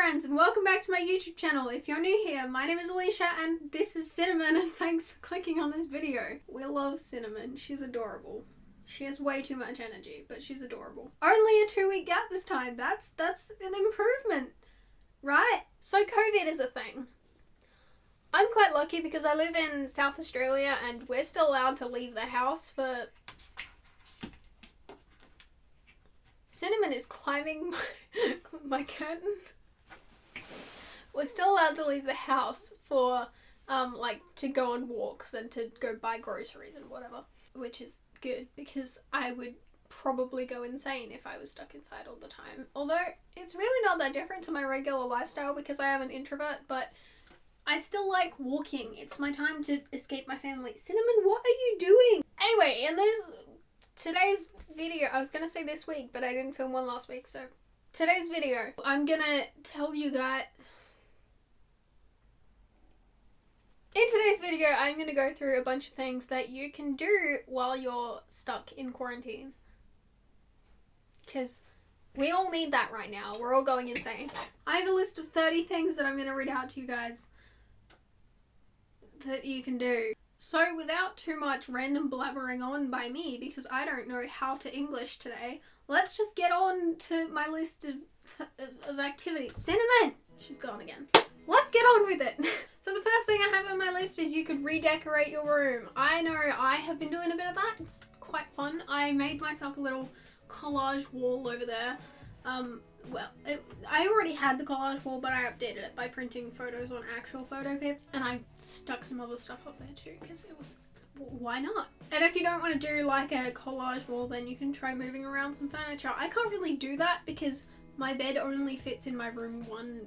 friends, and welcome back to my YouTube channel. If you're new here, my name is Alicia and this is Cinnamon, and thanks for clicking on this video. We love Cinnamon. She's adorable. She has way too much energy, but she's adorable. Only a 2-week gap this time. That's an improvement, right? So COVID is a thing. I'm quite lucky because I live in South Australia and we're still allowed to leave the house for... Cinnamon is climbing my curtain. We're still allowed to leave the house for, to go on walks and to go buy groceries and whatever. Which is good because I would probably go insane if I was stuck inside all the time. Although, it's really not that different to my regular lifestyle because I am an introvert, but I still like walking. It's my time to escape my family. Cinnamon, what are you doing? Anyway, in today's video, I was gonna say this week, but I didn't film one last week, so today's video, I'm gonna tell you guys... In today's video, I'm gonna go through a bunch of things that you can do while you're stuck in quarantine. Because we all need that right now. We're all going insane. I have a list of 30 things that I'm gonna read out to you guys that you can do. So without too much random blabbering on by me, because I don't know how to English today, let's just get on to my list of activities. Cinnamon! She's gone again. Let's get on with it. So the first thing I have on my list is you could redecorate your room. I know I have been doing a bit of that. It's quite fun. I made myself a little collage wall over there. I already had the collage wall, but I updated it by printing photos on actual photo paper, and I stuck some other stuff up there too, because it was, why not? And if you don't want to do like a collage wall, then you can try moving around some furniture. I can't really do that because my bed only fits in my room one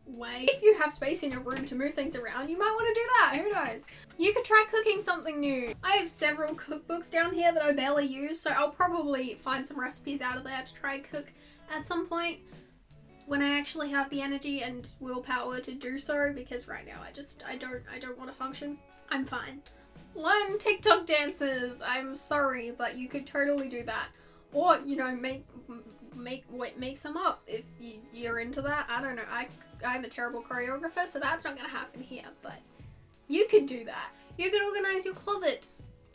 way. If you have space in your room to move things around, you might want to do that, who knows? You could try cooking something new. I have several cookbooks down here that I barely use, so I'll probably find some recipes out of there to try and cook at some point when I actually have the energy and willpower to do so, because right now I don't want to function. I'm fine. Learn TikTok dances. I'm sorry, but you could totally do that. Or, you know, make some up if you're into that. I don't know. I'm a terrible choreographer, so that's not gonna happen here, but you could do that. You could organize your closet.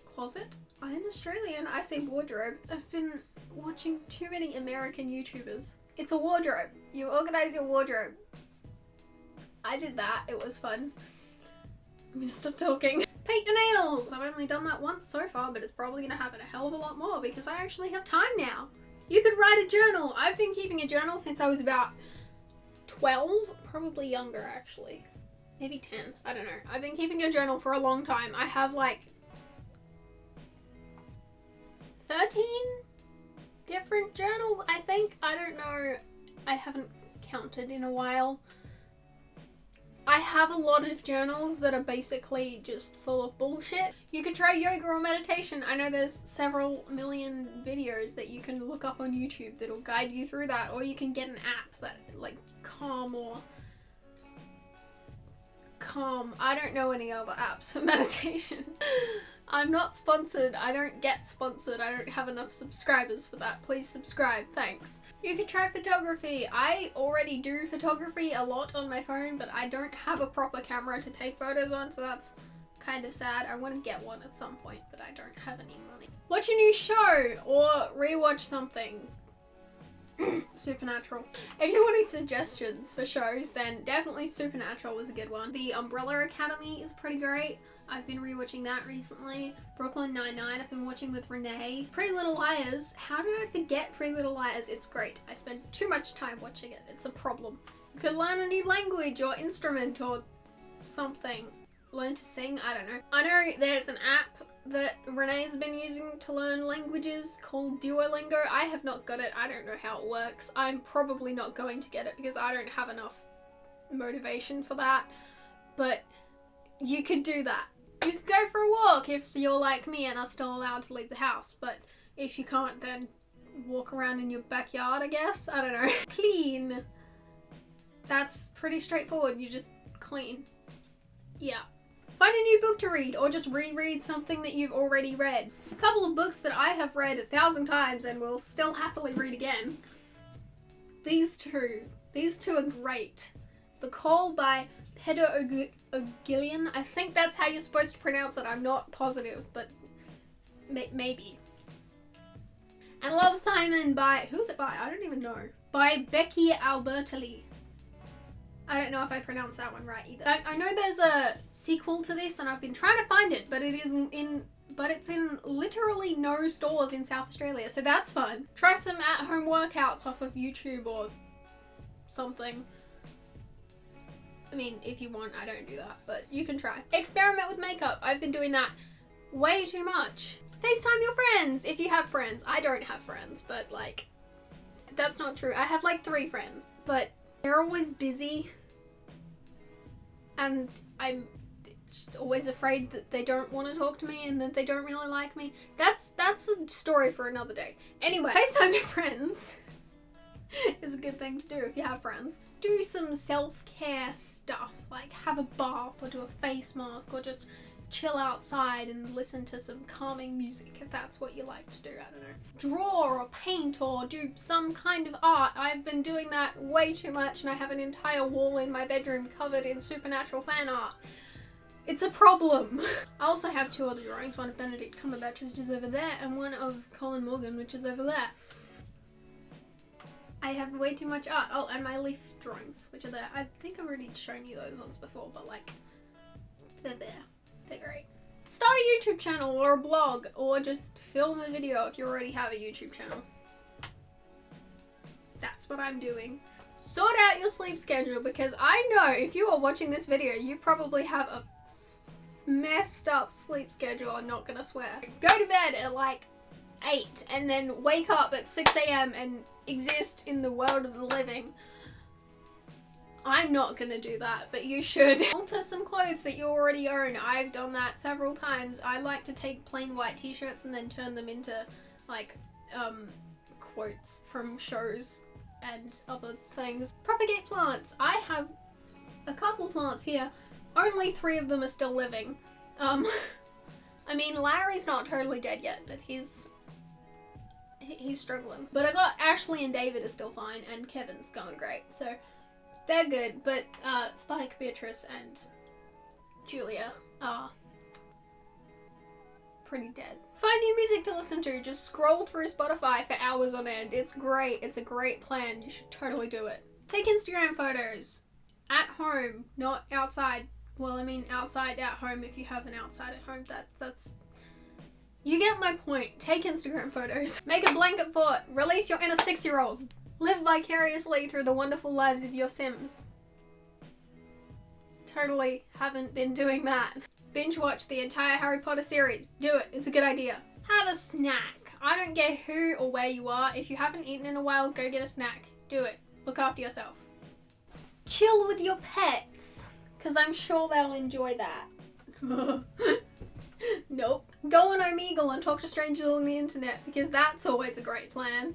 Closet? I'm Australian. I say wardrobe. I've been watching too many American YouTubers. It's a wardrobe. You organize your wardrobe. I did that. It was fun. I'm gonna stop talking. Paint your nails! I've only done that once so far, but it's probably gonna happen a hell of a lot more because I actually have time now. You could write a journal. I've been keeping a journal since I was about 12, probably younger actually. Maybe 10, I don't know. I've been keeping a journal for a long time. I have like 13 different journals, I think. I don't know. I haven't counted in a while. I have a lot of journals that are basically just full of bullshit. You could try yoga or meditation. I know there's several million videos that you can look up on YouTube that'll guide you through that, or you can get an app that like Calm. I don't know any other apps for meditation. I'm not sponsored. I don't get sponsored. I don't have enough subscribers for that. Please subscribe. Thanks. You could try photography. I already do photography a lot on my phone, but I don't have a proper camera to take photos on, so that's kind of sad. I want to get one at some point, but I don't have any money. Watch a new show or rewatch something. Supernatural. If you want any suggestions for shows, then definitely Supernatural is a good one. The Umbrella Academy is pretty great. I've been rewatching that recently. Brooklyn Nine-Nine I've been watching with Renee. Pretty Little Liars. How did I forget Pretty Little Liars? It's great. I spend too much time watching it. It's a problem. You could learn a new language or instrument or something. Learn to sing. I don't know. I know there's an app that Renee's been using to learn languages called Duolingo. I have not got it. I don't know how it works. I'm probably not going to get it because I don't have enough motivation for that. But you could do that. You could go for a walk if you're like me and are still allowed to leave the house. But if you can't, then walk around in your backyard, I guess. I don't know. Clean. That's pretty straightforward. You just clean. Yeah. Find a new book to read, or just reread something that you've already read. A couple of books that I have read 1,000 times and will still happily read again. These two are great. The Call by Peter O'Gillian. I think that's how you're supposed to pronounce it. I'm not positive, but maybe. And Love Simon by, who's it by? I don't even know. By Becky Albertalli. I don't know if I pronounced that one right either. I know there's a sequel to this and I've been trying to find it, but it's in literally no stores in South Australia, so that's fun. Try some at-home workouts off of YouTube or something. I mean, if you want, I don't do that, but you can try. Experiment with makeup. I've been doing that way too much. FaceTime your friends if you have friends. I don't have friends, but like, that's not true. I have like 3 friends, but they're always busy and I'm just always afraid that they don't want to talk to me and that they don't really like me. That's a story for another day. Anyway, FaceTime your friends is a good thing to do if you have friends. Do some self-care stuff, like have a bath or do a face mask or just chill outside and listen to some calming music if that's what you like to do. I don't know. Draw or paint or do some kind of art. I've been doing that way too much and I have an entire wall in my bedroom covered in supernatural fan art. It's a problem. I also have 2 other drawings, one of Benedict Cumberbatch, which is over there, and one of Colin Morgan, which is over there. I have way too much art. Oh, and my leaf drawings, which are there. I think I've already shown you those ones before, but like, they're there. They're great. Start a YouTube channel or a blog, or just film a video if you already have a YouTube channel. That's what I'm doing. Sort out your sleep schedule, because I know if you are watching this video, you probably have a messed up sleep schedule, I'm not gonna swear. Go to bed at like 8 and then wake up at 6 a.m. and exist in the world of the living. I'm not gonna do that, but you should. Alter some clothes that you already own. I've done that several times. I like to take plain white t-shirts and then turn them into like quotes from shows and other things. Propagate plants. I have a couple plants here. Only 3 of them are still living. I mean, Larry's not totally dead yet, but he's struggling. But I got Ashley and David are still fine, and Kevin's going great, so they're good. But Spike, Beatrice, and Julia are pretty dead. Find new music to listen to. Just scroll through Spotify for hours on end. It's great. It's a great plan. You should totally do it. Take Instagram photos at home, not outside. Well, I mean outside at home if you have an outside at home. That's you get my point. Take Instagram photos. Make a blanket fort. Release your inner 6-year-old. Live vicariously through the wonderful lives of your Sims. Totally haven't been doing that. Binge watch the entire Harry Potter series. Do it. It's a good idea. Have a snack. I don't care who or where you are. If you haven't eaten in a while, go get a snack. Do it. Look after yourself. Chill with your pets, because I'm sure they'll enjoy that. Nope. Go on Omegle and talk to strangers on the internet, because that's always a great plan.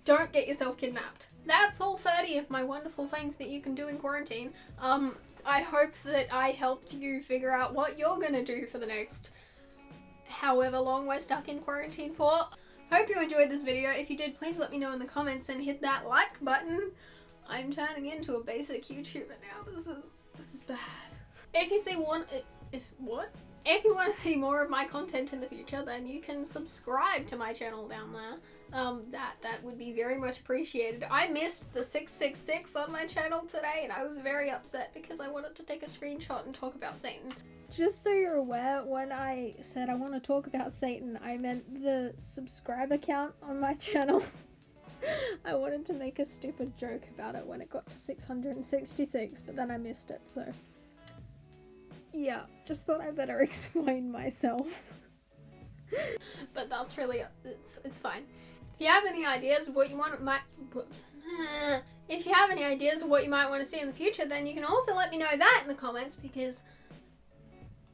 Don't get yourself kidnapped. That's all 30 of my wonderful things that you can do in quarantine. I hope that I helped you figure out what you're gonna do for the next however long we're stuck in quarantine for. Hope you enjoyed this video. If you did, please let me know in the comments and hit that like button. I'm turning into a basic YouTuber now. This is bad. If you want to see more of my content in the future, then you can subscribe to my channel down there. That would be very much appreciated. I missed the 666 on my channel today, and I was very upset because I wanted to take a screenshot and talk about Satan. Just so you're aware, when I said I want to talk about Satan, I meant the subscriber count on my channel. I wanted to make a stupid joke about it when it got to 666, but then I missed it, so yeah, just thought I better explain myself. But that's really, it's fine. If you have any ideas of what you want if you have any ideas of what you might want to see in the future, then you can also let me know that in the comments, because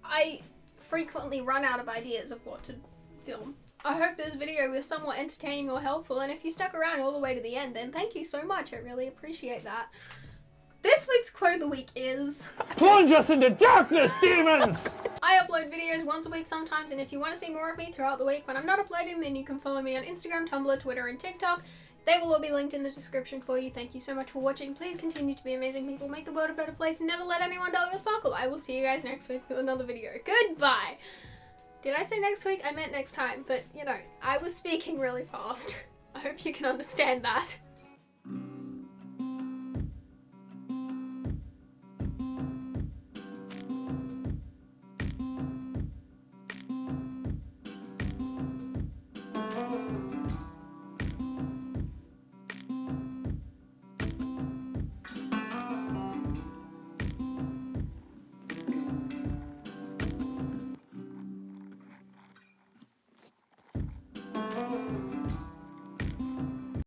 I frequently run out of ideas of what to film. I hope this video was somewhat entertaining or helpful, and if you stuck around all the way to the end, then thank you so much. I really appreciate that. This week's quote of the week is... Plunge us into darkness, demons! I upload videos once a week sometimes, and if you want to see more of me throughout the week when I'm not uploading, then you can follow me on Instagram, Tumblr, Twitter, and TikTok. They will all be linked in the description for you. Thank you so much for watching. Please continue to be amazing people. Make the world a better place and never let anyone dull your sparkle. I will see you guys next week with another video. Goodbye! Did I say next week? I meant next time, but you know, I was speaking really fast. I hope you can understand that.